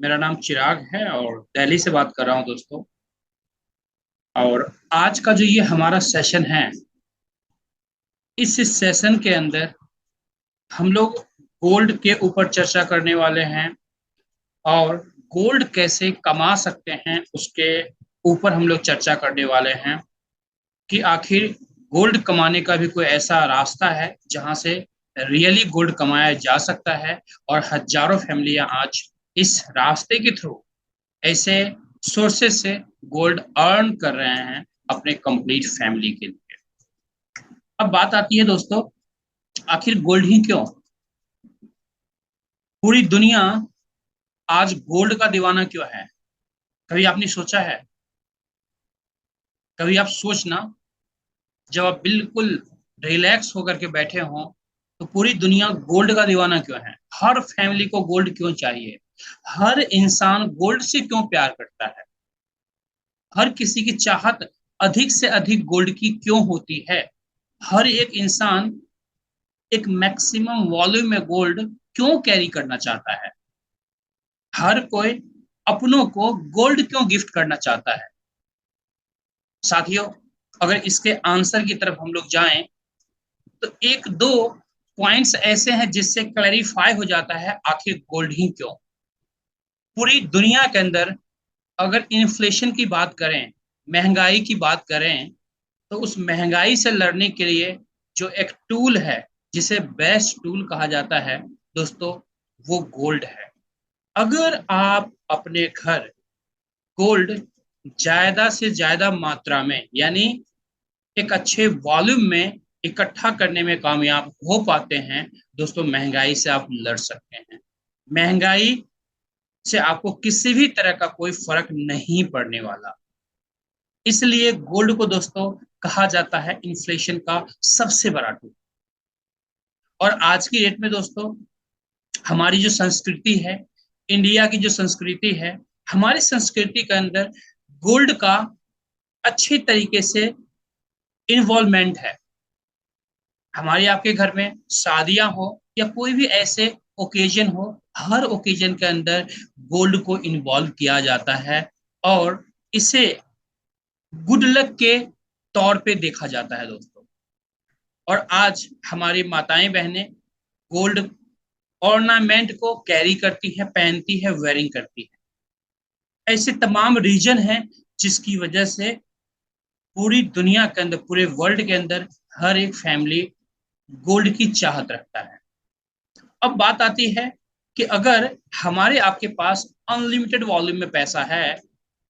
मेरा नाम चिराग है और दिल्ली से बात कर रहा हूँ दोस्तों। और आज का जो ये हमारा सेशन है, इस सेशन के अंदर हम लोग गोल्ड के ऊपर चर्चा करने वाले हैं और गोल्ड कैसे कमा सकते हैं उसके ऊपर हम लोग चर्चा करने वाले हैं कि आखिर गोल्ड कमाने का भी कोई ऐसा रास्ता है जहां से रियली गोल्ड कमाया जा सकता है। और हजारों फैमिलियां आज इस रास्ते के थ्रू ऐसे सोर्सेस से गोल्ड अर्न कर रहे हैं अपने कंप्लीट फैमिली के लिए। अब बात आती है दोस्तों, आखिर गोल्ड ही क्यों? पूरी दुनिया आज गोल्ड का दीवाना क्यों है? कभी आपने सोचा है? कभी आप सोचना, जब आप बिल्कुल रिलैक्स होकर के बैठे हों, तो पूरी दुनिया गोल्ड का दीवाना क्यों है? हर फैमिली को गोल्ड क्यों चाहिए? हर इंसान गोल्ड से क्यों प्यार करता है? हर किसी की चाहत अधिक से अधिक गोल्ड की क्यों होती है? हर एक इंसान एक मैक्सिमम वॉल्यूम में गोल्ड क्यों कैरी करना चाहता है? हर कोई अपनों को गोल्ड क्यों गिफ्ट करना चाहता है? साथियों, अगर इसके आंसर की तरफ हम लोग जाएं तो एक दो पॉइंट्स ऐसे हैं जिससे क्लैरिफाई हो जाता है आखिर गोल्ड ही क्यों। पूरी दुनिया के अंदर अगर इन्फ्लेशन की बात करें, महंगाई की बात करें, तो उस महंगाई से लड़ने के लिए जो एक टूल है, जिसे बेस्ट टूल कहा जाता है दोस्तों, वो गोल्ड है। अगर आप अपने घर गोल्ड ज्यादा से ज्यादा मात्रा में, यानी एक अच्छे वॉल्यूम में इकट्ठा करने में कामयाब हो पाते हैं दोस्तों, महंगाई से आप लड़ सकते हैं। महंगाई से आपको किसी भी तरह का कोई फर्क नहीं पड़ने वाला। इसलिए गोल्ड को दोस्तों कहा जाता है इन्फ्लेशन का सबसे बड़ा टूल। और आज की डेट में दोस्तों, हमारी जो संस्कृति है, इंडिया की जो संस्कृति है, हमारी संस्कृति के अंदर गोल्ड का अच्छी तरीके से इन्वॉल्वमेंट है। हमारे आपके घर में शादियां हो या कोई भी ऐसे ओकेजन हो, हर ओकेजन के अंदर गोल्ड को इन्वॉल्व किया जाता है और इसे गुड लक के तौर पे देखा जाता है दोस्तों। और आज हमारी माताएं बहनें गोल्ड ऑर्नामेंट को कैरी करती है, पहनती है, वेयरिंग करती है। ऐसे तमाम रीजन हैं जिसकी वजह से पूरी दुनिया के अंदर, पूरे वर्ल्ड के अंदर हर एक फैमिली गोल्ड की चाहत रखता है। अब बात आती है कि अगर हमारे आपके पास अनलिमिटेड वॉल्यूम में पैसा है,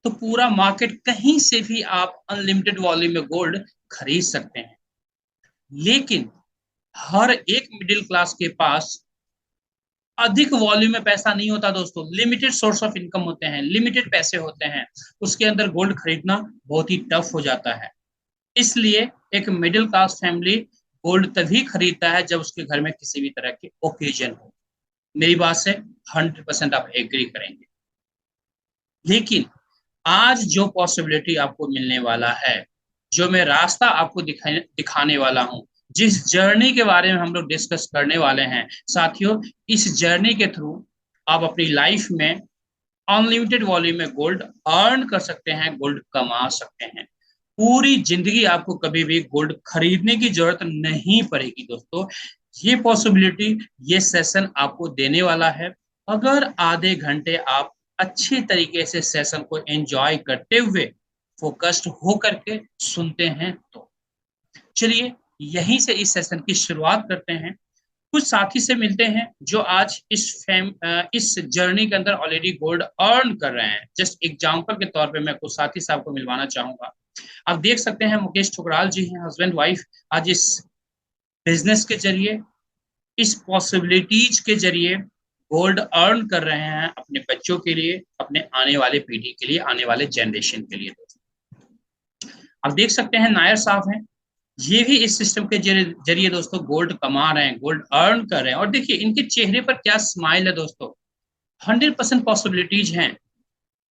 तो पूरा मार्केट कहीं से भी आप अनलिमिटेड वॉल्यूम में गोल्ड खरीद सकते हैं। लेकिन हर एक मिडिल क्लास के पास अधिक वॉल्यूम में पैसा नहीं होता दोस्तों। लिमिटेड सोर्स ऑफ इनकम होते हैं, लिमिटेड पैसे होते हैं, उसके अंदर गोल्ड खरीदना बहुत ही टफ हो जाता है। इसलिए एक मिडिल क्लास फैमिली गोल्ड तभी खरीदता है जब उसके घर में किसी भी तरह के ओकेजन हो। मेरी बात से 100% आप एग्री करेंगे। लेकिन आज जो पॉसिबिलिटी आपको मिलने वाला है, जो मैं रास्ता आपको दिखाने वाला हूं, जिस जर्नी के बारे में हम लोग डिस्कस करने वाले हैं साथियों, इस जर्नी के थ्रू आप अपनी लाइफ में अनलिमिटेड वॉल्यूम में गोल्ड अर्न कर सकते हैं, गोल्ड कमा सकते हैं। पूरी जिंदगी आपको कभी भी गोल्ड खरीदने की जरूरत नहीं पड़ेगी दोस्तों। ये पॉसिबिलिटी, ये सेशन आपको देने वाला है। अगर आधे घंटे आप अच्छी तरीके से सेशन को एंजॉय करते हुए फोकस्ड हो करके सुनते हैं तो चलिए यहीं से इस सेशन की शुरुआत करते हैं। कुछ साथी से मिलते हैं जो आज इस जर्नी के अंदर ऑलरेडी गोल्ड अर्न कर रहे हैं। जस्ट एग्जांपल के तौर पे मैं कुछ साथी साहब को मिलवाना चाहूंगा। आप देख सकते हैं मुकेश ठुकराल जी हैं, हस्बैंड वाइफ, आज इस बिजनेस के जरिए, इस पॉसिबिलिटीज के जरिए गोल्ड अर्न कर रहे हैं अपने बच्चों के लिए, अपने आने वाले पीढ़ी के लिए, आने वाले जनरेशन के लिए। आप देख सकते हैं नायर साहब हैं, ये भी इस सिस्टम के जरिए दोस्तों गोल्ड कमा रहे हैं, गोल्ड अर्न कर रहे हैं। और देखिए इनके चेहरे पर क्या स्माइल है दोस्तों। 100% पॉसिबिलिटीज हैं।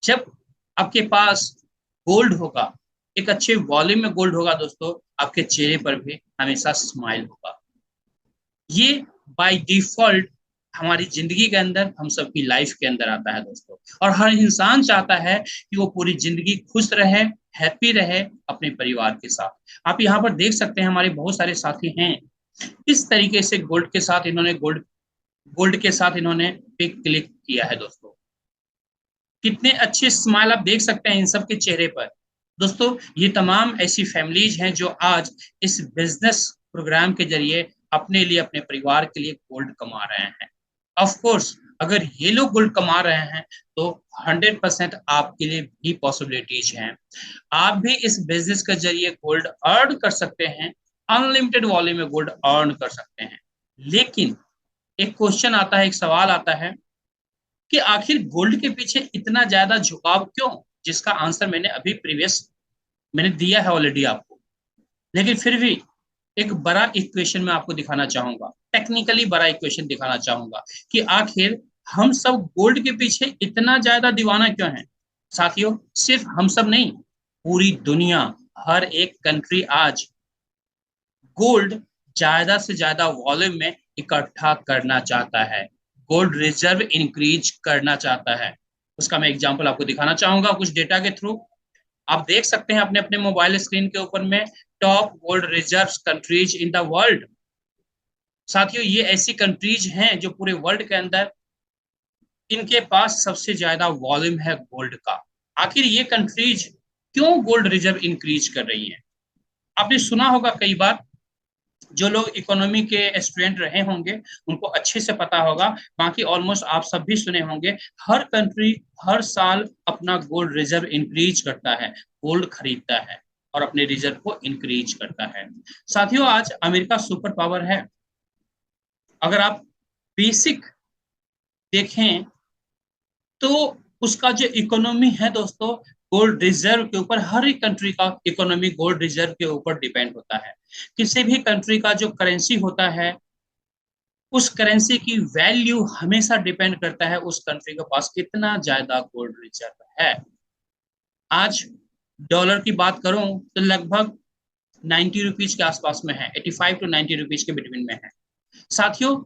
जब आपके पास गोल्ड होगा, एक अच्छे वॉल्यूम में गोल्ड होगा दोस्तों, आपके चेहरे पर भी हमेशा स्माइल होगा। ये बाय डिफॉल्ट हमारी जिंदगी के अंदर, हम सबकी लाइफ के अंदर आता है दोस्तों। और हर इंसान चाहता है कि वो पूरी जिंदगी खुश रहे, हैप्पी रहे अपने परिवार के साथ। आप यहाँ पर देख सकते हैं हमारे बहुत सारे साथी हैं, किस तरीके से गोल्ड के साथ इन्होंने पिक क्लिक किया है दोस्तों। कितने अच्छे स्माइल आप देख सकते हैं इन सब के चेहरे पर। दोस्तों ये तमाम ऐसी फैमिलीज हैं जो आज इस बिजनेस प्रोग्राम के जरिए अपने लिए, अपने परिवार के लिए गोल्ड कमा रहे हैं। ऑफ कोर्स अगर ये लोग गोल्ड कमा रहे हैं तो 100% आपके लिए भी पॉसिबिलिटीज हैं। आप भी इस बिजनेस के जरिए गोल्ड अर्न कर सकते हैं, अनलिमिटेड वॉल्यूम में गोल्ड अर्न कर सकते हैं। लेकिन एक क्वेश्चन आता है, एक सवाल आता है कि आखिर गोल्ड के पीछे इतना ज्यादा झुकाव क्यों, जिसका आंसर मैंने अभी प्रीवियस मैंने दिया है ऑलरेडी आपको। लेकिन फिर भी एक बड़ा इक्वेशन मैं आपको दिखाना चाहूंगा, टेक्निकली बड़ा इक्वेशन दिखाना चाहूंगा कि आखिर हम सब गोल्ड के पीछे इतना ज्यादा दीवाना क्यों है। साथियों सिर्फ हम सब नहीं, पूरी दुनिया, हर एक कंट्री आज गोल्ड ज्यादा से ज्यादा वॉल्यूम में इकट्ठा करना चाहता है, गोल्ड रिजर्व इंक्रीज करना चाहता है। उसका मैं एग्जांपल आपको दिखाना चाहूंगा कुछ डेटा के थ्रू। आप देख सकते हैं अपने अपने मोबाइल स्क्रीन के ऊपर में top gold reserve countries in the world. साथियों ये ऐसी कंट्रीज हैं जो पूरे वर्ल्ड के अंदर इनके पास सबसे ज्यादा वॉल्यूम है गोल्ड का। आखिर ये कंट्रीज क्यों गोल्ड रिजर्व इंक्रीज कर रही हैं? आपने सुना होगा कई बार, जो लोग इकोनॉमी के स्टूडेंट रहे होंगे उनको अच्छे से पता होगा, बाकी ऑलमोस्ट आप सब भी सुने होंगे, हर कंट्री हर साल अपना गोल्ड रिजर्व इंक्रीज करता है, गोल्ड खरीदता है और अपने रिजर्व को इंक्रीज करता है। साथियों आज अमेरिका सुपर पावर है। अगर आप बेसिक देखें तो उसका जो इकोनॉमी है दोस्तों, गोल्ड रिजर्व के ऊपर, हर एक कंट्री का इकोनॉमी गोल्ड रिजर्व के ऊपर डिपेंड होता है। किसी भी कंट्री का जो करेंसी होता है, उस करेंसी की वैल्यू हमेशा डिपेंड करता है उस कंट्री के पास कितना ज्यादा गोल्ड रिजर्व है। आज डॉलर की बात करूं तो लगभग 90 रुपीज के आसपास में है, 85 to 90 रुपीज के बिटवीन में है। साथियों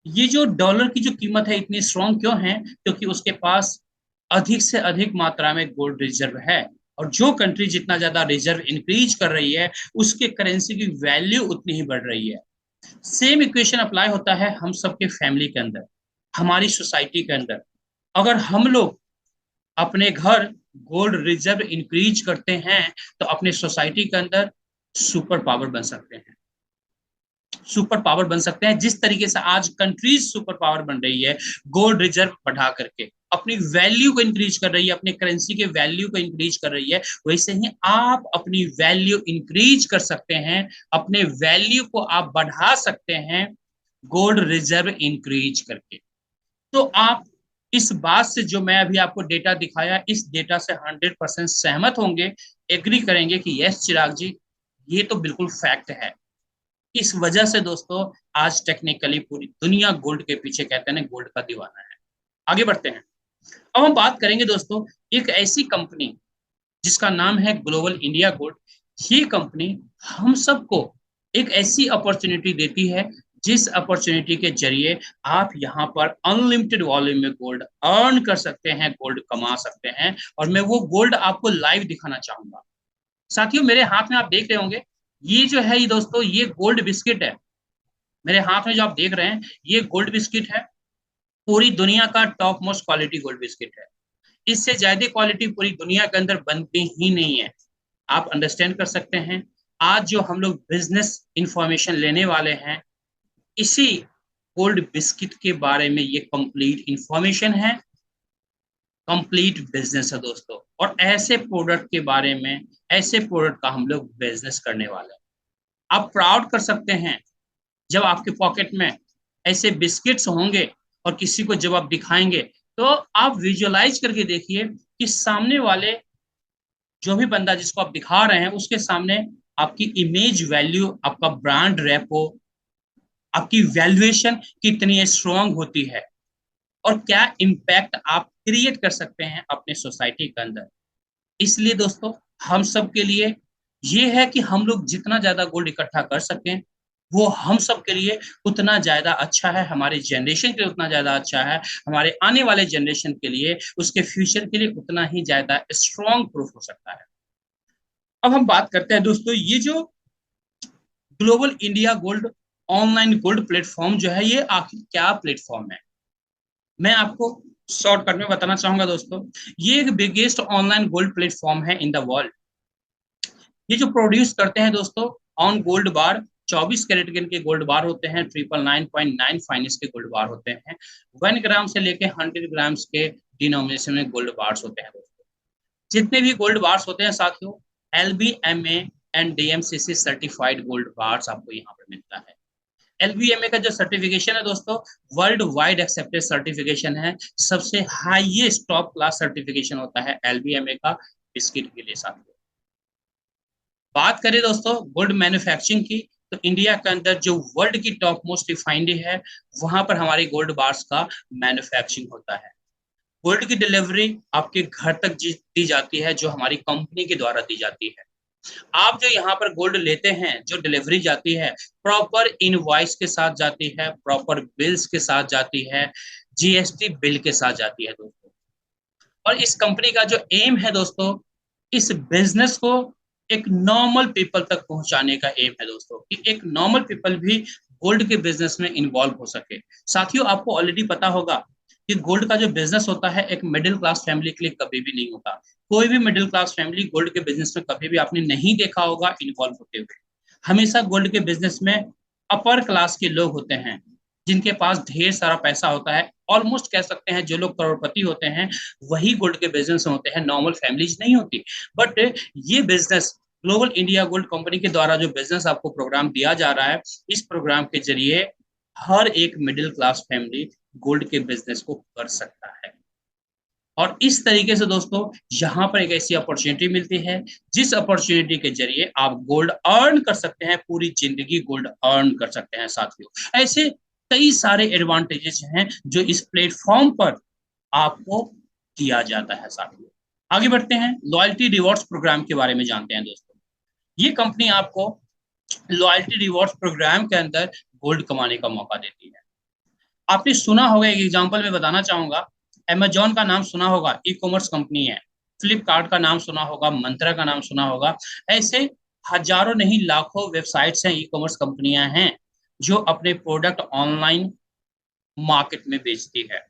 ये जो डॉलर की जो कीमत है इतनी स्ट्रांग क्यों है? क्योंकि उसके पास अधिक से अधिक मात्रा में गोल्ड रिजर्व है। और जो कंट्री जितना ज्यादा रिजर्व इंक्रीज कर रही है उसके करेंसी की वैल्यू उतनी ही बढ़ रही है। सेम इक्वेशन अप्लाई होता है हम सबके फैमिली के अंदर, हमारी सोसाइटी के अंदर। अगर हम लोग अपने घर गोल्ड रिजर्व इंक्रीज करते हैं तो अपने सोसाइटी के अंदर सुपर पावर बन सकते हैं, सुपर पावर बन सकते हैं। जिस तरीके से आज कंट्रीज सुपर पावर बन रही है गोल्ड रिजर्व बढ़ा करके, अपनी वैल्यू को इंक्रीज कर रही है, अपने करेंसी के वैल्यू को इंक्रीज कर रही है, वैसे ही आप अपनी वैल्यू इंक्रीज कर सकते हैं, अपने वैल्यू को आप बढ़ा सकते हैं गोल्ड रिजर्व इंक्रीज करके। तो आप इस बात से, जो मैं अभी आपको डेटा दिखाया, इस डेटा से 100% सहमत होंगे, एग्री करेंगे कि यस चिराग जी ये तो बिल्कुल फैक्ट है। इस वजह से दोस्तों आज टेक्निकली पूरी दुनिया गोल्ड के पीछे, कहते हैं गोल्ड का दीवाना है। आगे बढ़ते हैं। अब हम बात करेंगे दोस्तों एक ऐसी कंपनी जिसका नाम है ग्लोबल इंडिया गोल्ड। ये कंपनी हम सबको एक ऐसी अपॉर्चुनिटी देती है जिस अपॉर्चुनिटी के जरिए आप यहाँ पर अनलिमिटेड वॉल्यूम में गोल्ड अर्न कर सकते हैं, गोल्ड कमा सकते हैं। और मैं वो गोल्ड आपको लाइव दिखाना चाहूंगा। साथियों मेरे हाथ में आप देख रहे होंगे, ये जो है ये दोस्तों ये गोल्ड बिस्किट है। मेरे हाथ में जो आप देख रहे हैं ये गोल्ड बिस्किट है, पूरी दुनिया का top most quality gold biscuit है। इससे ज्यादा क्वालिटी पूरी दुनिया के अंदर बनती ही नहीं है। आप अंडरस्टैंड कर सकते हैं। आज जो हम लोग बिजनेस इंफॉर्मेशन लेने वाले हैं, इसी गोल्ड बिस्किट के बारे में ये कंप्लीट इंफॉर्मेशन है, कंप्लीट बिजनेस है दोस्तों। और ऐसे प्रोडक्ट के बारे में, ऐसे प्रोडक्ट का हम लोग बिजनेस करने वाले हैं। आप प्राउड कर सकते हैं जब आपके पॉकेट में ऐसे बिस्किट्स होंगे और किसी को जब आप दिखाएंगे तो आप विजुअलाइज करके देखिए कि सामने वाले जो भी बंदा जिसको आप दिखा रहे हैं उसके सामने आपकी इमेज वैल्यू, आपका ब्रांड रेपो, आपकी वैल्यूएशन कितनी स्ट्रांग होती है और क्या इम्पैक्ट आप क्रिएट कर सकते हैं अपने सोसाइटी के अंदर। इसलिए दोस्तों हम सब के लिए ये है कि हम लोग जितना ज्यादा गोल्ड इकट्ठा कर सकें, वो हम सब के लिए उतना ज्यादा अच्छा है, हमारे जनरेशन के लिए उतना ज्यादा अच्छा है, हमारे आने वाले जनरेशन के लिए, उसके फ्यूचर के लिए उतना ही ज्यादा स्ट्रॉन्ग प्रूफ हो सकता है। अब हम बात करते हैं दोस्तों, ये जो global India gold online gold platform जो है, ये आखिर क्या प्लेटफॉर्म है। मैं आपको शॉर्टकट में बताना चाहूंगा दोस्तों, ये एक बिगेस्ट ऑनलाइन गोल्ड प्लेटफॉर्म है इन द वर्ल्ड। ये जो प्रोड्यूस करते हैं दोस्तों ऑन गोल्ड बार, 24 कैरेट के गोल्ड बार होते हैं, 999.9 फाइनेंस के गोल्ड बार होते हैं, 1 ग्राम से लेके 100 ग्राम्स के डिनोमिनेशन में गोल्ड बार्स होते हैं दोस्तों। जितने भी गोल्ड बार्स होते हैं साथियों, LBMA and DMCC certified gold bars आपको यहाँ पर मिलता है। LBMA का जो सर्टिफिकेशन है दोस्तों, वर्ल्ड वाइड एक्सेप्टेड सर्टिफिकेशन है, सबसे हाईएस्ट टॉप क्लास सर्टिफिकेशन होता है LBMA का बिस्किट के लिए साथियों। बात करें दोस्तों गोल्ड मैन्युफैक्चरिंग की, तो इंडिया के अंदर जो वर्ल्ड की टॉप मोस्ट रिफाइनरी है, वहां पर हमारी गोल्ड बार्स का मैन्युफैक्चरिंग होता है। गोल्ड की डिलीवरी आपके घर तक दी जाती है, जो हमारी कंपनी के द्वारा दी जाती है। आप जो यहाँ पर गोल्ड लेते हैं, जो डिलीवरी जाती है, प्रॉपर इनवॉइस के साथ जाती है, प्रॉपर बिल्स के साथ जाती है, GST बिल के साथ जाती है दोस्तों। और इस कंपनी का जो एम है दोस्तों, इस बिजनेस को एक नॉर्मल पीपल तक पहुंचाने का एम है दोस्तों, कि एक नॉर्मल पीपल भी गोल्ड के बिजनेस में इन्वॉल्व हो सके। साथियों आपको ऑलरेडी पता होगा कि गोल्ड का जो बिजनेस होता है, एक मिडिल क्लास फैमिली के लिए कभी भी नहीं होता। कोई भी मिडिल क्लास फैमिली गोल्ड के बिजनेस में कभी भी आपने नहीं देखा होगा इन्वॉल्व होते हुए। हमेशा गोल्ड के बिजनेस में अपर क्लास के लोग होते हैं, जिनके पास ढेर सारा पैसा होता है। ऑलमोस्ट कह सकते हैं जो लोग करोड़पति होते हैं, वही गोल्ड के बिजनेस में होते हैं, नॉर्मल फैमिलीज नहीं होती। बट ये business global India gold company के द्वारा जो बिजनेस आपको प्रोग्राम दिया जा रहा है, इस प्रोग्राम के जरिए हर एक मिडिल क्लास फैमिली गोल्ड के बिजनेस को कर सकता है। और इस तरीके से दोस्तों यहाँ पर एक ऐसी अपॉर्चुनिटी मिलती है, जिस अपॉर्चुनिटी के जरिए आप गोल्ड अर्न कर सकते हैं, पूरी जिंदगी गोल्ड अर्न कर सकते हैं साथियों। ऐसे कई सारे एडवांटेजेस हैं जो इस प्लेटफॉर्म पर आपको दिया जाता है साथियों। आगे बढ़ते हैं, लॉयल्टी रिवॉर्ड्स प्रोग्राम के बारे में जानते हैं दोस्तों। ये कंपनी आपको लॉयल्टी रिवॉर्ड्स प्रोग्राम के अंदर गोल्ड कमाने का मौका देती है। आपने सुना होगा, एक एग्जांपल में बताना चाहूंगा, अमेजोन का नाम सुना होगा, ई कॉमर्स कंपनी है। फ्लिपकार्ट का नाम सुना होगा, मंत्रा का नाम सुना होगा। ऐसे हजारों नहीं लाखों वेबसाइट्स हैं, ई कॉमर्स कंपनियां हैं, जो अपने प्रोडक्ट ऑनलाइन मार्केट में बेचती है।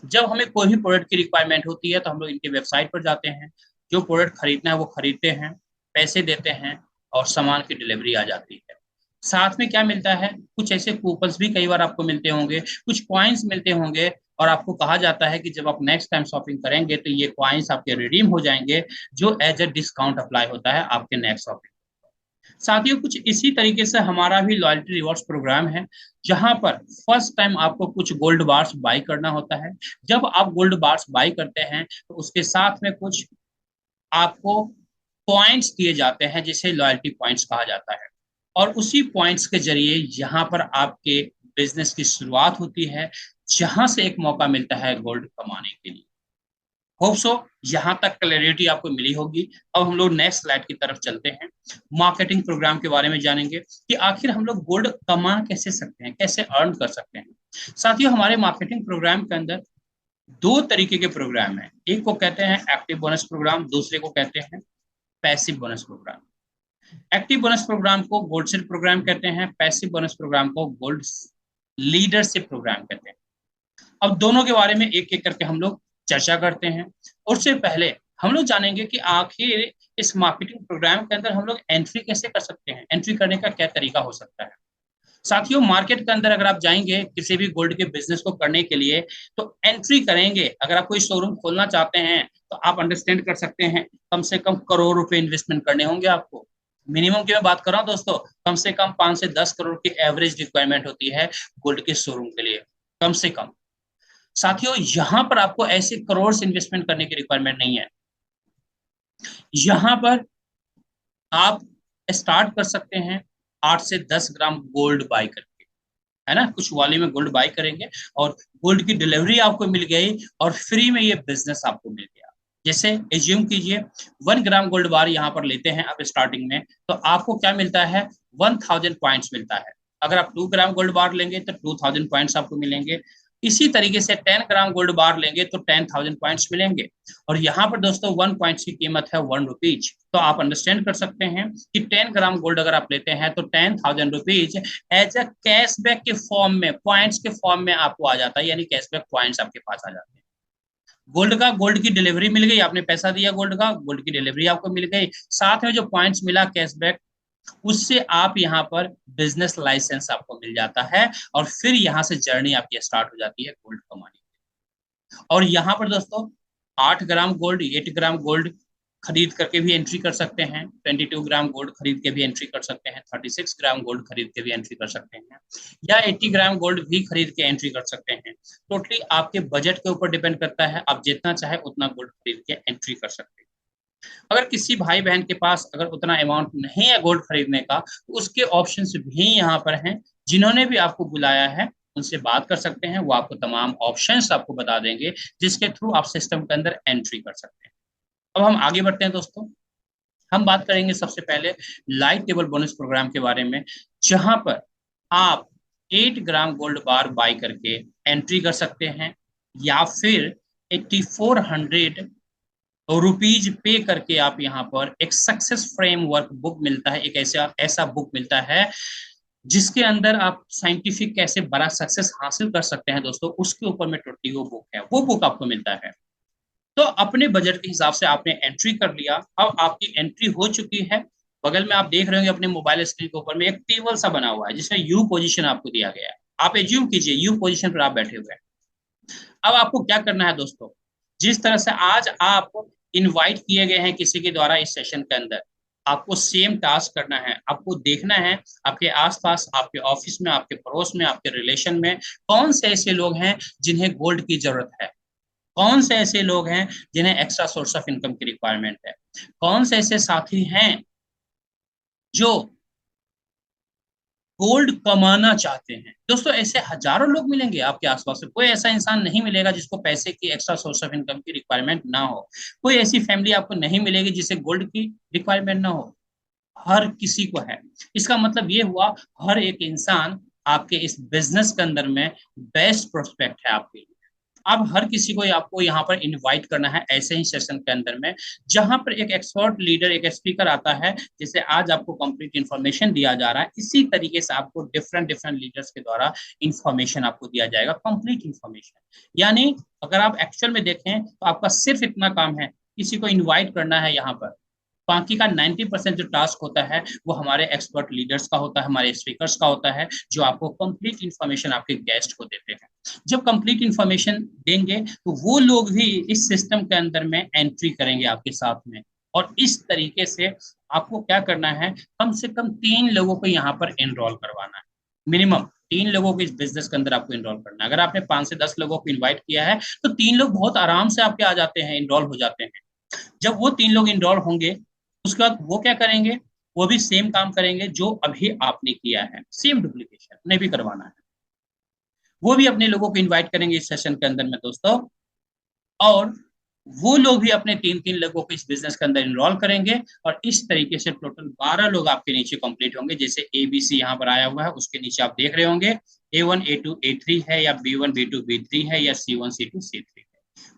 जब हमें कोई भी प्रोडक्ट की रिक्वायरमेंट होती है, तो हम लोग इनकी वेबसाइट पर जाते हैं, जो प्रोडक्ट खरीदना है वो खरीदते हैं, पैसे देते हैं, और सामान की डिलीवरी आ जाती है। साथ में क्या मिलता है, कुछ ऐसे कूपन्स भी कई बार आपको मिलते होंगे, कुछ कॉइन्स मिलते होंगे, और आपको कहा जाता है कि जब आप नेक्स्ट टाइम शॉपिंग करेंगे तो ये कॉइन्स आपके रिडीम हो जाएंगे, जो एज ए डिस्काउंट अप्लाई होता है आपके नेक्स्ट शॉपिंग। साथियों कुछ इसी तरीके से हमारा भी लॉयल्टी रिवॉर्ड्स प्रोग्राम है, जहां पर फर्स्ट टाइम आपको कुछ गोल्ड बार्स बाई करना होता है। जब आप गोल्ड बार्स बाई करते हैं, तो उसके साथ में कुछ आपको पॉइंट्स दिए जाते हैं, जिसे लॉयल्टी पॉइंट्स कहा जाता है। और उसी पॉइंट्स के जरिए यहाँ पर आपके बिजनेस की शुरुआत होती है, जहां से एक मौका मिलता है गोल्ड कमाने के लिए। होप सो यहाँ तक क्लैरिटी आपको मिली होगी। अब हम लोग नेक्स्ट स्लाइड की तरफ चलते हैं, मार्केटिंग प्रोग्राम के बारे में जानेंगे कि आखिर हम लोग गोल्ड कमा कैसे सकते हैं, कैसे अर्न कर सकते हैं। साथियों हमारे मार्केटिंग प्रोग्राम के अंदर दो तरीके के प्रोग्राम हैं, एक को कहते हैं एक्टिव बोनस प्रोग्राम, दूसरे को कहते हैं passive bonus program. Active bonus program को गोल्ड सेल प्रोग्राम कहते हैं, पैसिव बोनस प्रोग्राम को गोल्ड लीडरशिप प्रोग्राम कहते हैं। अब दोनों के बारे में एक एक करके हम लोग चर्चा करते हैं। उससे पहले हम लोग जानेंगे कि आखिर इस मार्केटिंग प्रोग्राम के अंदर हम लोग एंट्री कैसे कर सकते हैं, एंट्री करने का क्या तरीका हो सकता है। साथियों मार्केट के अंदर अगर आप जाएंगे किसी भी गोल्ड के बिजनेस को करने के लिए, तो एंट्री करेंगे, अगर आप कोई शोरूम खोलना चाहते हैं, तो आप अंडरस्टैंड कर सकते हैं कम से कम करोड़ रुपए इन्वेस्टमेंट करने होंगे आपको। मिनिमम की मैं बात कर रहा हूँ दोस्तों, कम से कम 5 से 10 करोड़ की एवरेज रिक्वायरमेंट होती है गोल्ड के शोरूम के लिए, कम से कम। साथियों यहाँ पर आपको ऐसे करोड़ से इन्वेस्टमेंट करने की रिक्वायरमेंट नहीं है। यहाँ पर आप स्टार्ट कर सकते हैं 8 से 10 ग्राम गोल्ड बाय करके, है ना, कुछ वाले में गोल्ड बाय करेंगे, और गोल्ड की डिलीवरी आपको मिल गई, और फ्री में ये बिजनेस आपको मिल गया। जैसे एज्यूम कीजिए 1 ग्राम गोल्ड बार यहाँ पर लेते हैं आप स्टार्टिंग में, तो आपको क्या मिलता है, 1000 पॉइंट्स मिलता है। अगर आप 2 ग्राम गोल्ड बार लेंगे तो 2000 पॉइंट्स आपको मिलेंगे। इसी तरीके से 10 ग्राम गोल्ड बार लेंगे तो 10,000 पॉइंट्स मिलेंगे। और यहाँ पर दोस्तों 1 पॉइंट्स की कीमत है 1 रुपीज। तो आप अंडरस्टैंड कर सकते हैं कि 10 ग्राम गोल्ड अगर आप लेते हैं तो 10,000 रुपीज एज अ कैशबैक के फॉर्म में, पॉइंट्स के फॉर्म में आपको आ जाता है, यानी कैशबैक पॉइंट्स आपके पास आ जाते हैं। गोल्ड की डिलीवरी मिल गई, आपने पैसा दिया गोल्ड का, गोल्ड की डिलीवरी आपको मिल गई, साथ में जो पॉइंट्स मिला कैशबैक, उससे आप यहाँ पर बिजनेस लाइसेंस आपको मिल जाता है। और फिर यहाँ से जर्नी आपकी स्टार्ट हो जाती है गोल्ड कमाने की। और यहाँ पर दोस्तों 8 ग्राम गोल्ड, 8 ग्राम गोल्ड खरीद करके भी एंट्री कर सकते हैं, 22 ग्राम गोल्ड खरीद के भी एंट्री कर सकते हैं, 36 ग्राम गोल्ड खरीद के भी एंट्री कर सकते हैं, या 80 ग्राम गोल्ड भी खरीद के एंट्री कर सकते हैं। टोटली आपके बजट के ऊपर डिपेंड करता है, आप जितना चाहे उतना गोल्ड खरीद के एंट्री कर सकते हैं। अगर किसी भाई बहन के पास अगर उतना अमाउंट नहीं है गोल्ड खरीदने का, तो उसके ऑप्शंस भी यहाँ पर हैं। जिन्होंने भी आपको बुलाया है उनसे बात कर सकते हैं, वो आपको तमाम ऑप्शंस आपको बता देंगे, जिसके थ्रू आप सिस्टम के अंदर एंट्री कर सकते हैं। अब हम आगे बढ़ते हैं दोस्तों। हम बात करेंगे सबसे पहले लाइट टेबल बोनस प्रोग्राम के बारे में, जहां पर आप 8 ग्राम गोल्ड बार बाय करके एंट्री कर सकते हैं, या फिर 8400 रुपीज पे करके आप यहाँ पर एक सक्सेस फ्रेमवर्क बुक मिलता है, एक ऐसा ऐसा बुक मिलता है जिसके अंदर आप साइंटिफिक कैसे बड़ा सक्सेस हासिल कर सकते हैं दोस्तों, उसके ऊपर में टोटली वो बुक है, वो बुक आपको मिलता है। तो अपने बजट के हिसाब से आपने एंट्री कर लिया, अब आपकी एंट्री हो चुकी है। बगल में आप देख रहे होंगे अपने मोबाइल स्क्रीन के ऊपर में एक टेबल सा बना हुआ है जिसमें यू पोजीशन आपको दिया गया है। आप एज्यूम कीजिए यू पोजीशन पर आप बैठे हुए हैं। अब आपको क्या करना है दोस्तों, जिस तरह से आज आप इनवाइट किए गए हैं किसी के द्वारा इस सेशन के अंदर, आपको सेम टास्क करना है। आपको देखना है आपके आसपास, आपके ऑफिस में, आपके पड़ोस में, आपके रिलेशन में कौन से ऐसे लोग हैं जिन्हें गोल्ड की जरूरत है, कौन से ऐसे लोग हैं जिन्हें एक्स्ट्रा सोर्स ऑफ इनकम की रिक्वायरमेंट है, कौन से ऐसे साथी हैं जो गोल्ड कमाना चाहते हैं। दोस्तों ऐसे हजारों लोग मिलेंगे आपके आसपास, कोई ऐसा इंसान नहीं मिलेगा जिसको पैसे की एक्स्ट्रा सोर्स ऑफ इनकम की रिक्वायरमेंट ना हो। कोई ऐसी फैमिली आपको नहीं मिलेगी जिसे गोल्ड की रिक्वायरमेंट ना हो, हर किसी को है। इसका मतलब ये हुआ हर एक इंसान आपके इस बिजनेस के अंदर में बेस्ट प्रोस्पेक्ट है आपके लिए। अब हर किसी को आपको यहाँ पर इनवाइट करना है ऐसे ही सेशन के अंदर में, जहां पर एक एक्सपर्ट लीडर, एक स्पीकर आता है, जिसे आज आपको कंप्लीट इन्फॉर्मेशन दिया जा रहा है। इसी तरीके से आपको डिफरेंट डिफरेंट लीडर्स के द्वारा इन्फॉर्मेशन आपको दिया जाएगा, कंप्लीट इन्फॉर्मेशन। यानी अगर आप एक्चुअल में देखें तो आपका सिर्फ इतना काम है, किसी को इन्वाइट करना है यहाँ पर। बाकी का 90% जो टास्क होता है वो हमारे एक्सपर्ट लीडर्स का होता है, हमारे स्पीकर्स का होता है, जो आपको कंप्लीट इन्फॉर्मेशन आपके गेस्ट को देते हैं। जब कंप्लीट इन्फॉर्मेशन देंगे तो वो लोग भी इस सिस्टम के अंदर में एंट्री करेंगे आपके साथ में। और इस तरीके से आपको क्या करना है, कम से कम 3 लोगों को यहाँ पर एनरोल करवाना है। मिनिमम 3 लोगों को इस बिजनेस के अंदर आपको इनरोल करना है। अगर आपने 5 से 10 लोगों को इन्वाइट किया है तो 3 लोग बहुत आराम से आपके आ जाते हैं, इनरोल हो जाते हैं। जब वो 3 लोग इनरोल होंगे उसके बाद वो क्या करेंगे, वो भी सेम काम करेंगे जो अभी आपने किया है, सेम डुप्लीकेशन उन्हें भी करवाना है। वो भी अपने लोगों को इनवाइट करेंगे इस सेशन के अंदर में दोस्तों, और वो लोग भी अपने 3 3 लोगों को इस बिजनेस के अंदर इनरोल करेंगे। और इस तरीके से टोटल 12 लोग आपके नीचे कंप्लीट होंगे। जैसे ABC यहाँ पर आया हुआ है, उसके नीचे आप देख रहे होंगे A1 A2 A3 है, या B1 B2 B3 है, या C1 C2 C3 है।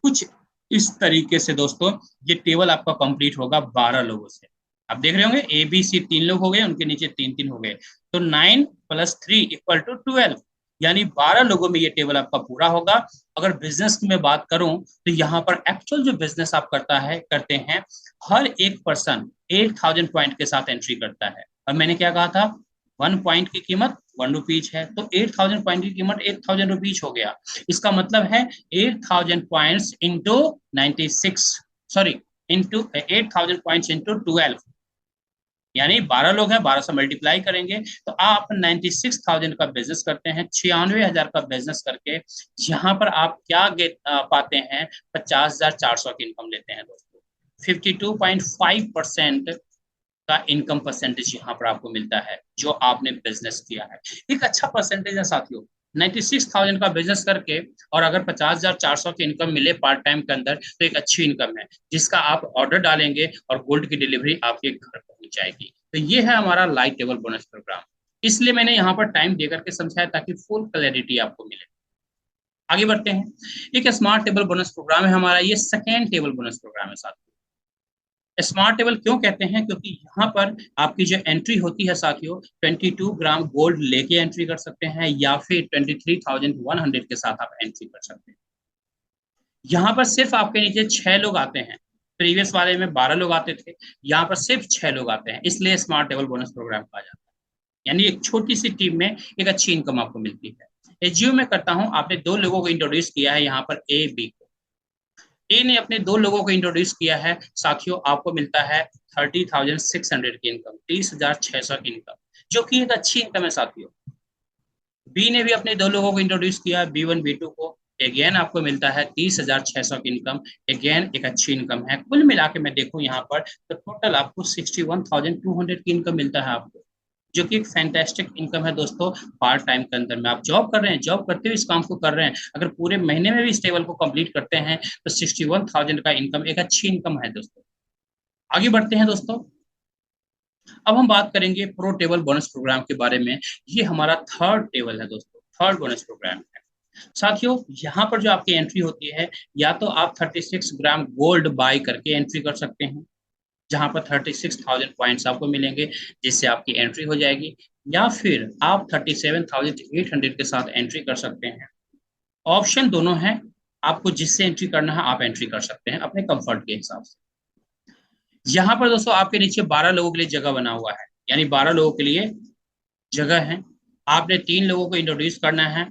कुछ इस तरीके से दोस्तों ये टेबल आपका कंप्लीट होगा 12 लोगों से। आप देख रहे होंगे ABC 3 लोग हो गए, उनके नीचे 3 3 हो गए, तो 9 + 3 = 12, यानी 12 लोगों में ये टेबल आपका पूरा होगा। अगर बिजनेस की मैं बात करूं तो यहाँ पर एक्चुअल जो बिजनेस आप करते हैं, हर एक पर्सन 8000 पॉइंट के साथ एंट्री करता है। और मैंने क्या कहा था, 1 पॉइंट की कीमत 1 रुपीज है, तो 8000 पॉइंट की कीमत 8000 रुपीज हो गया। इसका मतलब है 8000 points into 96, sorry, into 8000 points into 12, यानी 12 लोग हैं, 12 से मल्टीप्लाई करेंगे तो आप 96,000 का बिजनेस करते हैं, 96,000 का बिजनेस करके यहाँ पर आप क्या पाते हैं, 50,400 की इनकम लेते हैं दोस्तों। 52.5% का इनकम परसेंटेज यहाँ पर आपको मिलता है जो आपने बिजनेस किया है। एक अच्छा परसेंटेज है साथियों, 96,000 का बिजनेस करके, और अगर 50,400 की इनकम मिले पार्ट टाइम के अंदर, तो एक अच्छी इनकम है जिसका आप ऑर्डर डालेंगे और गोल्ड की डिलीवरी आपके घर पहुंच जाएगी। तो ये है हमारा लाइट टेबल बोनस प्रोग्राम। इसलिए मैंने यहाँ पर टाइम देकर के समझाया ताकि फुल क्लैरिटी आपको मिले। आगे बढ़ते हैं। एक स्मार्ट टेबल बोनस प्रोग्राम है हमारा, ये सेकेंड टेबल बोनस प्रोग्राम है साथियों। स्मार्ट टेबल क्यों कहते हैं, क्योंकि यहाँ पर आपकी जो एंट्री होती है साथियों, 22 ग्राम गोल्ड लेके एंट्री कर सकते हैं या फिर 23,100 के साथ आप एंट्री कर सकते हैं। यहाँ पर सिर्फ आपके नीचे 6 लोग आते हैं, प्रीवियस वाले में 12 लोग आते थे, यहाँ पर सिर्फ 6 लोग आते हैं, इसलिए स्मार्ट टेबल बोनस प्रोग्राम कहा जाता है। यानी एक छोटी सी टीम में एक अच्छी इनकम आपको मिलती है। एज्यूम मैं करता हूं आपने 2 लोगों को इंट्रोड्यूस किया है, यहाँ पर ए बी को। ए ने अपने 2 लोगों को इंट्रोड्यूस किया है साथियों, आपको मिलता है 30,600 की इनकम, 30,600 की इनकम, जो कि एक अच्छी इनकम है साथियों। बी ने भी अपने 2 लोगों को इंट्रोड्यूस किया, B1 B2 को, अगेन आपको मिलता है 30,600 की इनकम, अगेन एक अच्छी इनकम है। कुल मिला के मैं देखूं यहाँ पर तो टोटल आपको 61,200 की इनकम मिलता है आपको, जो कि एक फैंटास्टिक इनकम है दोस्तों। पार्ट टाइम के अंदर में आप जॉब कर रहे हैं, जॉब करते हुए इस काम को कर रहे हैं, अगर पूरे महीने में भी इस टेबल को कंप्लीट करते हैं तो 61,000 का इनकम एक अच्छी इनकम है दोस्तों। आगे बढ़ते हैं दोस्तों। अब हम बात करेंगे प्रो टेबल बोनस प्रोग्राम के बारे में। ये हमारा थर्ड टेबल है दोस्तों, थर्ड बोनस प्रोग्राम है साथियों। यहाँ पर जो आपकी एंट्री होती है, या तो आप 36 ग्राम गोल्ड बाय करके एंट्री कर सकते हैं, जहां पर 36,000 पॉइंट्स आपको मिलेंगे, जिससे आपकी एंट्री हो जाएगी, या फिर आप 37,800 के साथ एंट्री कर सकते हैं। ऑप्शन दोनों हैं, आपको जिससे एंट्री करना है आप एंट्री कर सकते हैं अपने कंफर्ट के हिसाब से। यहाँ पर दोस्तों आपके नीचे 12 लोगों के लिए जगह बना हुआ है, यानी 12 लोगों के लिए जगह है। आपने 3 लोगों को इंट्रोड्यूस करना है।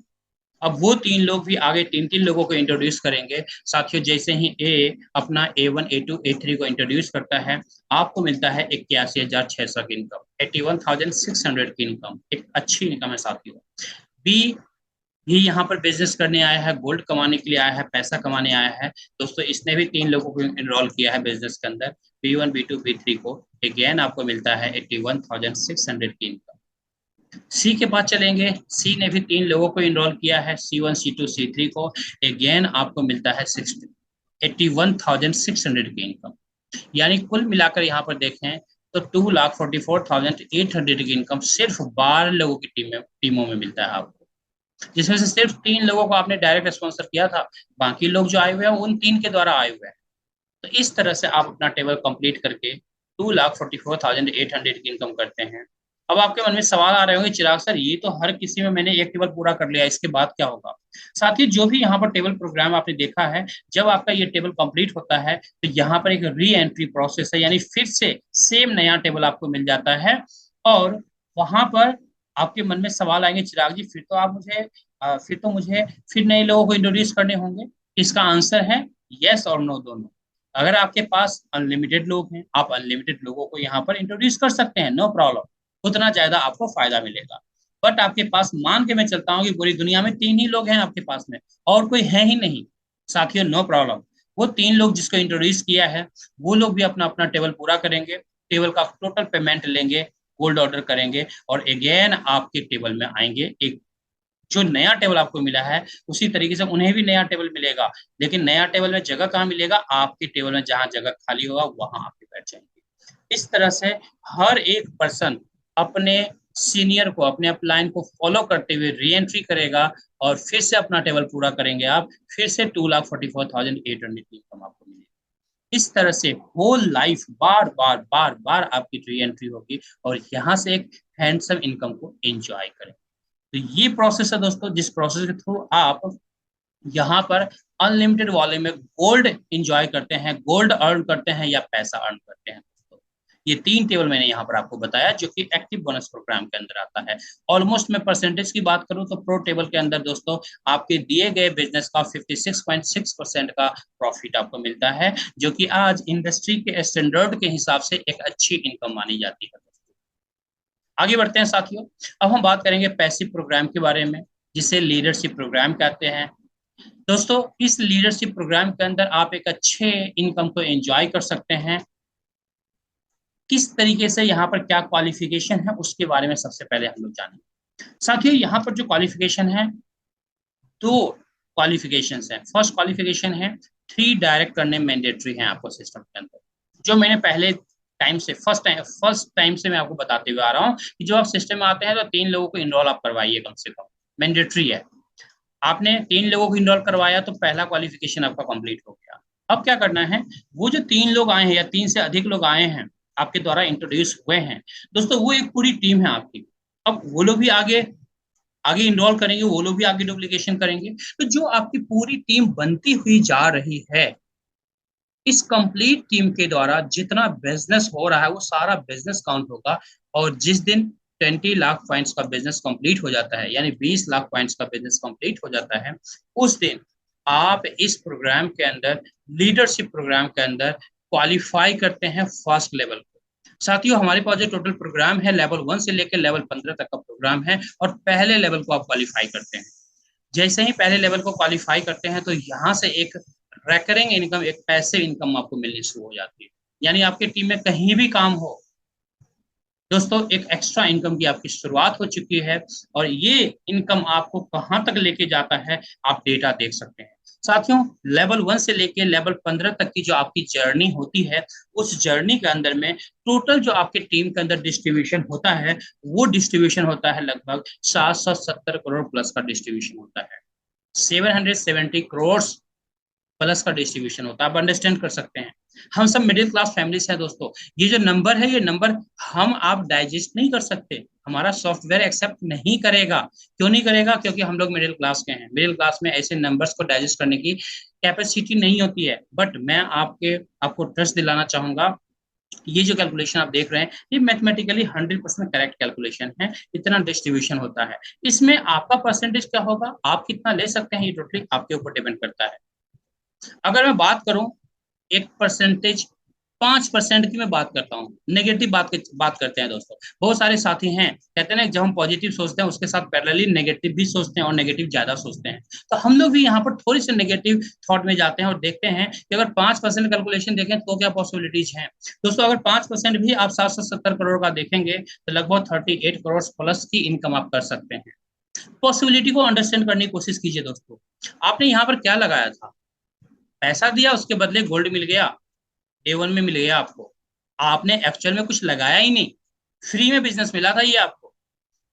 अब वो 3 लोग भी आगे 3 3 लोगों को इंट्रोड्यूस करेंगे साथियों। जैसे ही ए अपना A1 A2 A3 को इंट्रोड्यूस करता है, आपको मिलता है 81,600 की इनकम, 81,600 की इनकम, एक अच्छी इनकम है साथियों। बी भी यहाँ पर बिजनेस करने आया है, गोल्ड कमाने के लिए आया है, पैसा कमाने आया है दोस्तों। इसने भी 3 लोगों को इनरोल किया है बिजनेस के अंदर, B1 B2 B3 को। अगेन आपको मिलता है 81,600 की इनकम। सी के पास चलेंगे, सी ने भी 3 लोगों को इनरोल किया है, C1 C2 C3 को। अगेन आपको मिलता है 81,600 की इनकम। यानी कुल मिलाकर यहाँ पर देखें तो 2,44,800 की इनकम सिर्फ 12 लोगों की टीमों में मिलता है आपको, जिसमें से सिर्फ 3 लोगों को आपने डायरेक्ट स्पॉन्सर किया था, बाकी लोग जो आए हुए हैं उन 3 के द्वारा आए हुए हैं। तो इस तरह से आप अपना टेबल कंप्लीट करके 2,44,800 की इनकम करते हैं। अब आपके मन में सवाल आ रहे होंगे, चिराग सर ये तो हर किसी में मैंने एक टेबल पूरा कर लिया, इसके बाद क्या होगा। साथ ही जो भी यहाँ पर टेबल प्रोग्राम आपने देखा है, जब आपका ये टेबल कंप्लीट होता है तो यहाँ पर एक री एंट्री प्रोसेस है, यानी फिर से सेम नया टेबल आपको मिल जाता है। और वहां पर आपके मन में सवाल आएंगे, चिराग जी फिर नए लोगों को इंट्रोड्यूस करने होंगे। इसका आंसर है यस और नो दोनों। अगर आपके पास अनलिमिटेड लोग हैं, आप अनलिमिटेड लोगों को यहाँ पर इंट्रोड्यूस कर सकते हैं, नो प्रॉब्लम, उतना ज्यादा आपको फायदा मिलेगा। बट आपके पास मान के मैं चलता हूँ कि पूरी दुनिया में 3 ही लोग हैं आपके पास में, और कोई है ही नहीं साथियों, नो प्रॉब्लम। वो 3 लोग जिसको इंट्रोड्यूस किया है, वो लोग भी अपना अपना टेबल पूरा करेंगे, टेबल का टोटल पेमेंट लेंगे, गोल्ड ऑर्डर करेंगे, और अगेन आपके टेबल में आएंगे। एक जो नया टेबल आपको मिला है उसी तरीके से उन्हें भी नया टेबल मिलेगा, लेकिन नया टेबल में जगह कहाँ मिलेगा, आपके टेबल में जहां जगह खाली होगा वहां आपके बैठ जाएंगे। इस तरह से हर एक पर्सन अपने सीनियर को, अपने अपलाइन को फॉलो करते हुए री एंट्री करेगा, और फिर से अपना टेबल पूरा करेंगे आप, फिर से 2,44,800 की इनकम आपको मिलेगी। इस तरह से होल लाइफ बार बार बार बार आपकी री एंट्री होगी, और यहाँ से एक हैंडसम इनकम को एंजॉय करें। तो ये प्रोसेस है दोस्तों, जिस प्रोसेस के थ्रू आप यहाँ पर अनलिमिटेड वाले में गोल्ड इंजॉय करते हैं, गोल्ड अर्न करते हैं या पैसा अर्न करते हैं दोस्तों। ये 3 टेबल मैंने यहाँ पर आपको बताया जो कि एक्टिव बोनस प्रोग्राम के अंदर आता है। ऑलमोस्ट मैं परसेंटेज की बात करूं तो प्रो टेबल के अंदर दोस्तों आपके दिए गए बिजनेस का 56.6% का प्रॉफिट आपको मिलता है, जो कि आज इंडस्ट्री के स्टैंडर्ड के हिसाब से एक अच्छी इनकम मानी जाती है। आगे बढ़ते हैं साथियों। अब हम बात करेंगे पैसिव प्रोग्राम के बारे में, जिसे लीडरशिप प्रोग्राम कहते हैं। दोस्तों इस लीडरशिप प्रोग्राम के अंदर आप एक अच्छे इनकम को एंजॉय कर सकते हैं। किस तरीके से, यहाँ पर क्या क्वालिफिकेशन है उसके बारे में सबसे पहले हम लोग जानेंगे। साथियों यहाँ पर जो क्वालिफिकेशन है, 2 क्वालिफिकेशन है। फर्स्ट क्वालिफिकेशन है 3 डायरेक्ट करने मैंडेटरी है आपको सिस्टम के अंदर, जो मैंने पहले टाइम से, फर्स्ट टाइम से मैं आपको बताते हुए आ रहा हूँ कि जो आप सिस्टम में आते हैं तो 3 लोगों को इनरोल आप करवाइए कम से कम, मैंडेटरी है। आपने 3 लोगों को इनरोल करवाया तो पहला क्वालिफिकेशन आपका कंप्लीट हो गया। अब क्या करना है, वो जो 3 लोग आए हैं या 3 से अधिक लोग आए हैं, आपके द्वारा इंट्रोड्यूस हुए हैं दोस्तों, वो एक पूरी टीम है आपकी। अब वो लोग भी आगे आगे इन्वॉल्व करेंगे, वो लोग भी आगे डुप्लीकेशन करेंगे। तो जो आपकी पूरी टीम बनती हुई जा रही है, इस कंप्लीट टीम के द्वारा जितना बिजनेस हो रहा है वो सारा बिजनेस काउंट होगा। और जिस दिन 20 लाख पॉइंट्स का बिजनेस कंप्लीट हो जाता है, यानी 20 लाख पॉइंट्स का बिजनेस कंप्लीट हो जाता है, उस दिन आप इस प्रोग्राम के अंदर, लीडरशिप प्रोग्राम के अंदर क्वालिफाई करते हैं फर्स्ट लेवल को। साथियों, हमारे पास जो टोटल प्रोग्राम है, लेवल 1 से लेकर लेवल 15 तक का प्रोग्राम है, और पहले लेवल को आप क्वालिफाई करते हैं। जैसे ही पहले लेवल को क्वालिफाई करते हैं तो यहाँ से एक रेकरिंग इनकम, एक पैसिव इनकम आपको मिलनी शुरू हो जाती है। यानी आपके टीम में कहीं भी काम हो दोस्तों, एक एक्स्ट्रा इनकम की आपकी शुरुआत हो चुकी है। और ये इनकम आपको कहाँ तक लेके जाता है, आप डेटा देख सकते हैं। साथियों, लेवल 1 से लेके लेवल 15 तक की जो आपकी जर्नी होती है, उस जर्नी के अंदर में टोटल जो आपके टीम के अंदर डिस्ट्रीब्यूशन होता है, वो डिस्ट्रीब्यूशन होता है लगभग 770 करोड़ प्लस का डिस्ट्रीब्यूशन होता है। 770 करोड़ प्लस का डिस्ट्रीब्यूशन होता है। आप अंडरस्टैंड कर सकते हैं, हम सब मिडिल क्लास फैमिलीज हैं दोस्तों। ये जो नंबर है, ये नंबर हम आप डाइजेस्ट नहीं कर सकते, हमारा सॉफ्टवेयर एक्सेप्ट नहीं करेगा। क्यों नहीं करेगा? क्योंकि हम लोग मिडिल क्लास के हैं। मिडिल क्लास में ऐसे नंबर्स को डाइजेस्ट करने की कैपेसिटी नहीं होती है। बट मैं आपको ट्रस्ट दिलाना चाहूंगा, ये जो कैलकुलेशन आप देख रहे हैं, ये मैथमेटिकली 100% करेक्ट कैलकुलेशन है। इतना डिस्ट्रीब्यूशन होता है। इसमें आपका परसेंटेज क्या होगा, आप कितना ले सकते हैं, ये टोटली आपके ऊपर डिपेंड करता है। अगर मैं बात करूं एक परसेंटेज, 5% की मैं बात करता हूँ, नेगेटिव बात करते हैं दोस्तों। बहुत सारे साथी हैं, कहते हैं ना, जब हम पॉजिटिव सोचते हैं उसके साथ पैरेलली नेगेटिव भी सोचते हैं, और नेगेटिव ज्यादा सोचते हैं। तो हम लोग भी यहाँ पर थोड़ी सी नेगेटिव थॉट में जाते हैं और देखते हैं कि अगर 5% कैलकुलेशन देखें तो क्या पॉसिबिलिटीज हैं। दोस्तों, अगर 5% भी आप 770 करोड़ का देखेंगे तो लगभग 38 करोड़ प्लस की इनकम आप कर सकते हैं। पॉसिबिलिटी को अंडरस्टैंड करने की कोशिश कीजिए दोस्तों। आपने यहाँ पर क्या लगाया था, पैसा दिया, उसके बदले गोल्ड मिल गया, A1 में मिल गया आपको। आपने एक्चुअल में कुछ लगाया ही नहीं, फ्री में बिजनेस मिला था ये आपको।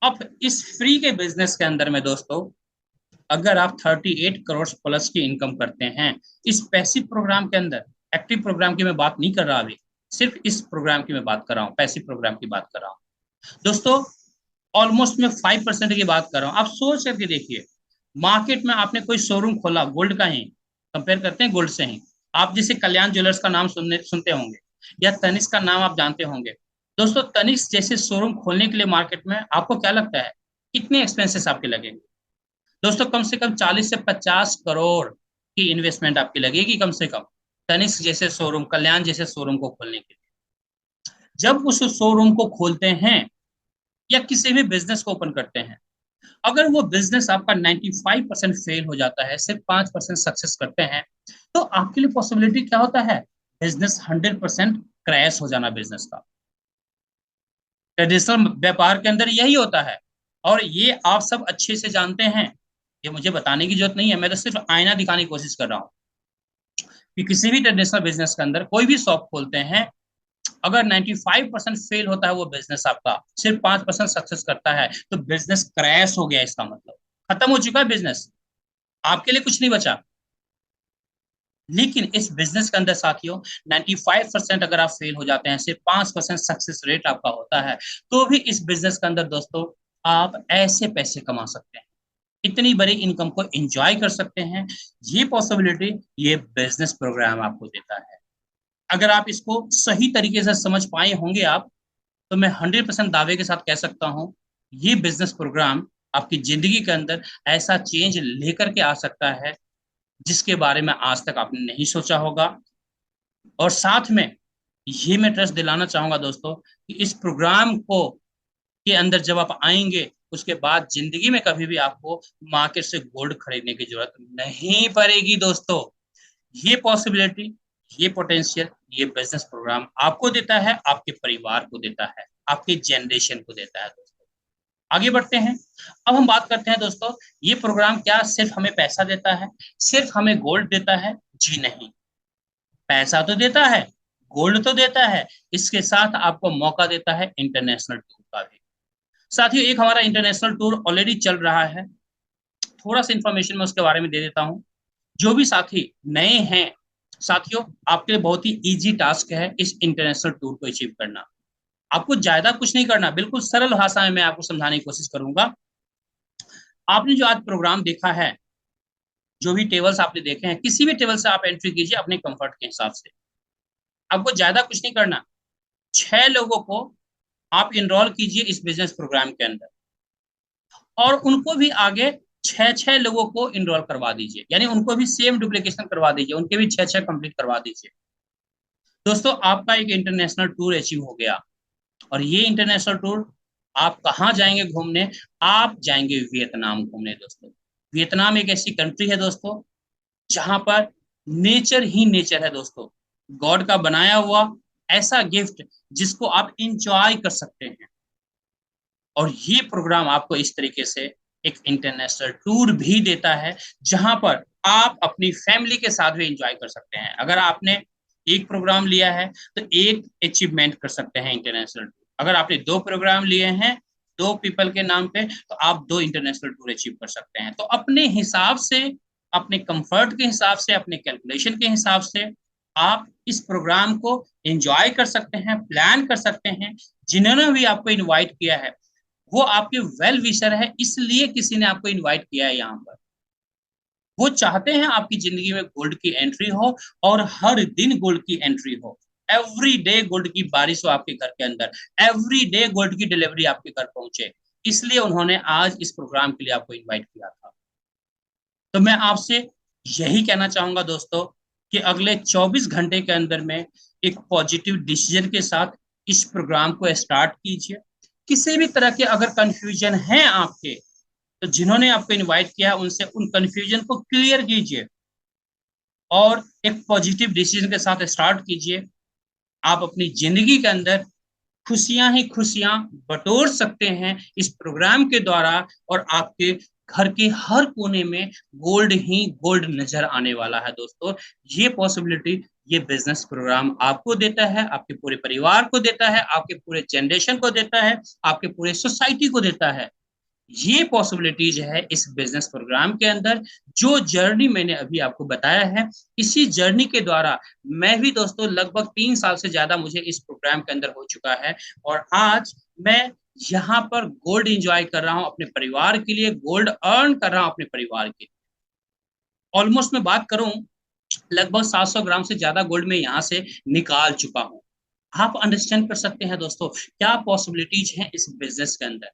अब इस फ्री के बिजनेस के अंदर में दोस्तों, अगर आप 38 करोड़ प्लस की इनकम करते हैं इस पैसिव प्रोग्राम के अंदर, एक्टिव प्रोग्राम की मैं बात नहीं कर रहा अभी, सिर्फ इस प्रोग्राम की मैं बात कर रहा हूँ, पैसिव प्रोग्राम की बात कर रहा हूँ दोस्तों। ऑलमोस्ट मैं 5% की बात कर रहा हूँ। आप सोच करके देखिए, मार्केट में आपने कोई शोरूम खोला गोल्ड का ही, कंपेयर करते हैं गोल्ड से ही, आप जैसे कल्याण ज्वेलर्स का नाम सुनते होंगे, या तनिष्क का नाम आप जानते होंगे। दोस्तों, तनिष्क जैसे शोरूम खोलने के लिए मार्केट में आपको क्या लगता है कितने एक्सपेंसेस आपके लगेंगे? दोस्तों, कम से कम 40 से 50 करोड़ की इन्वेस्टमेंट आपकी लगेगी कम से कम, तनिष्क जैसे शोरूम, कल्याण जैसे शोरूम को खोलने के लिए। जब उस शोरूम को खोलते हैं या किसी भी बिजनेस को ओपन करते हैं, अगर वो बिजनेस आपका 95% फेल हो जाता है, सिर्फ 5% सक्सेस करते हैं, तो आपके लिए पॉसिबिलिटी क्या होता है, बिजनेस 100% क्रैश हो जाना बिजनेस का। ट्रेडिशनल व्यापार के अंदर यही होता है, और ये आप सब अच्छे से जानते हैं। ये मुझे बताने की जरूरत नहीं है, मैं तो सिर्फ आईना दिखाने की कोशिश कर रहा हूँ कि किसी भी ट्रेडिशनल बिजनेस के अंदर कोई भी शॉप खोलते हैं, अगर 95% फेल होता है वो बिजनेस आपका, सिर्फ 5% सक्सेस करता है, तो बिजनेस क्रैश हो गया, इसका मतलब खत्म हो चुका है बिजनेस, आपके लिए कुछ नहीं बचा। लेकिन इस बिजनेस के अंदर साथियों, 95% अगर आप फेल हो जाते हैं, सिर्फ 5% सक्सेस रेट आपका होता है, तो भी इस बिजनेस के अंदर दोस्तों आप ऐसे पैसे कमा सकते हैं, इतनी बड़ी इनकम को एंजॉय कर सकते हैं। ये पॉसिबिलिटी ये बिजनेस प्रोग्राम आपको देता है। अगर आप इसको सही तरीके से समझ पाए होंगे आप, तो मैं 100% दावे के साथ कह सकता हूँ, ये बिजनेस प्रोग्राम आपकी जिंदगी के अंदर ऐसा चेंज लेकर के आ सकता है जिसके बारे में आज तक आपने नहीं सोचा होगा। और साथ में ये मैं ट्रस्ट दिलाना चाहूंगा दोस्तों कि इस प्रोग्राम को के अंदर जब आप आएंगे, उसके बाद जिंदगी में कभी भी आपको मार्केट से गोल्ड खरीदने की जरूरत नहीं पड़ेगी दोस्तों। ये पॉसिबिलिटी, ये पोटेंशियल, ये बिजनेस प्रोग्राम आपको देता है, आपके परिवार को देता है, आपके जनरेशन को देता है दोस्तों। आगे बढ़ते हैं। अब हम बात करते हैं दोस्तों, ये प्रोग्राम क्या सिर्फ हमें पैसा देता है, सिर्फ हमें गोल्ड देता है? जी नहीं, पैसा तो देता है, गोल्ड तो देता है, इसके साथ आपको मौका देता है इंटरनेशनल टूर का भी। साथियों, एक हमारा इंटरनेशनल टूर ऑलरेडी चल रहा है, थोड़ा सा इंफॉर्मेशन मैं उसके बारे में दे देता हूँ। जो भी साथी नए हैं, साथियों, आपके लिए बहुत ही इजी टास्क है इस इंटरनेशनल टूर को अचीव करना। आपको ज्यादा कुछ नहीं करना, बिल्कुल सरल भाषा में मैं आपको समझाने की कोशिश करूंगा। आपने जो आज प्रोग्राम देखा है, जो भी टेबल्स आपने देखे हैं, किसी भी टेबल से आप एंट्री कीजिए अपने कंफर्ट के हिसाब से। आपको ज्यादा कुछ नहीं करना। 6 लोगों को आप इनरोल कीजिए इस बिजनेस प्रोग्राम के अंदर, और उनको भी आगे 6 6 लोगों को इनरोल करवा दीजिए, यानी उनको भी सेम डुप्लीकेशन करवा दीजिए, उनके भी 6 6 कंप्लीट करवा दीजिए। दोस्तों, आपका एक इंटरनेशनल टूर अचीव हो गया। और ये इंटरनेशनल टूर आप कहाँ जाएंगे घूमने? आप जाएंगे वियतनाम घूमने दोस्तों। वियतनाम एक ऐसी कंट्री है दोस्तों, जहां पर नेचर ही नेचर है दोस्तों, गॉड का बनाया हुआ ऐसा गिफ्ट जिसको आप इंजॉय कर सकते हैं। और ये प्रोग्राम आपको इस तरीके से एक इंटरनेशनल टूर भी देता है, जहां पर आप अपनी फैमिली के साथ भी इंजॉय कर सकते हैं। अगर आपने एक प्रोग्राम लिया है तो एक अचीवमेंट कर सकते हैं इंटरनेशनल टूर। अगर आपने 2 प्रोग्राम लिए हैं 2 पीपल के नाम पे, तो आप 2 इंटरनेशनल टूर अचीव कर सकते हैं। तो अपने हिसाब से, अपने कंफर्ट के हिसाब से, अपने कैलकुलेशन के हिसाब से आप इस प्रोग्राम को एंजॉय कर सकते हैं, प्लान कर सकते हैं। जिन्होंने भी आपको इनवाइट किया है वो आपके वेल विशर है, इसलिए किसी ने आपको इनवाइट किया है यहाँ पर। वो चाहते हैं आपकी जिंदगी में गोल्ड की एंट्री हो, और हर दिन गोल्ड की एंट्री हो। एवरी डे गोल्ड की बारिश हो आपके घर के अंदर, एवरी डे गोल्ड की डिलीवरी आपके घर पहुंचे। इसलिए उन्होंने आज इस प्रोग्राम के लिए आपको इनवाइट किया था। तो मैं आपसे यही कहना चाहूंगा दोस्तों, कि अगले 24 घंटे के अंदर में एक पॉजिटिव डिसीजन के साथ इस प्रोग्राम को स्टार्ट कीजिए। किसी भी तरह के अगर कंफ्यूजन है आपके, तो जिन्होंने आपको इनवाइट किया है उनसे उन कंफ्यूजन को क्लियर कीजिए, और एक पॉजिटिव डिसीजन के साथ स्टार्ट कीजिए। आप अपनी जिंदगी के अंदर खुशियां ही खुशियां बटोर सकते हैं इस प्रोग्राम के द्वारा, और आपके घर के हर कोने में गोल्ड ही गोल्ड नजर आने वाला है दोस्तों। ये पॉसिबिलिटी ये बिजनेस प्रोग्राम आपको देता है, आपके पूरे परिवार को देता है, आपके पूरे जनरेशन को देता है, आपके पूरे सोसाइटी को देता है। ये पॉसिबिलिटीज है इस बिजनेस प्रोग्राम के अंदर। जो जर्नी मैंने अभी आपको बताया है, इसी जर्नी के द्वारा मैं भी दोस्तों लगभग 3 साल से ज्यादा मुझे इस प्रोग्राम के अंदर हो चुका है, और आज मैं यहाँ पर गोल्ड एंजॉय कर रहा हूँ अपने परिवार के लिए, गोल्ड अर्न कर रहा हूँ अपने परिवार के लिए। ऑलमोस्ट मैं बात करूं, लगभग 700 ग्राम से ज्यादा गोल्ड में यहाँ से निकाल चुका हूँ। आप अंडरस्टैंड कर सकते हैं दोस्तों क्या पॉसिबिलिटीज हैं इस बिजनेस के अंदर।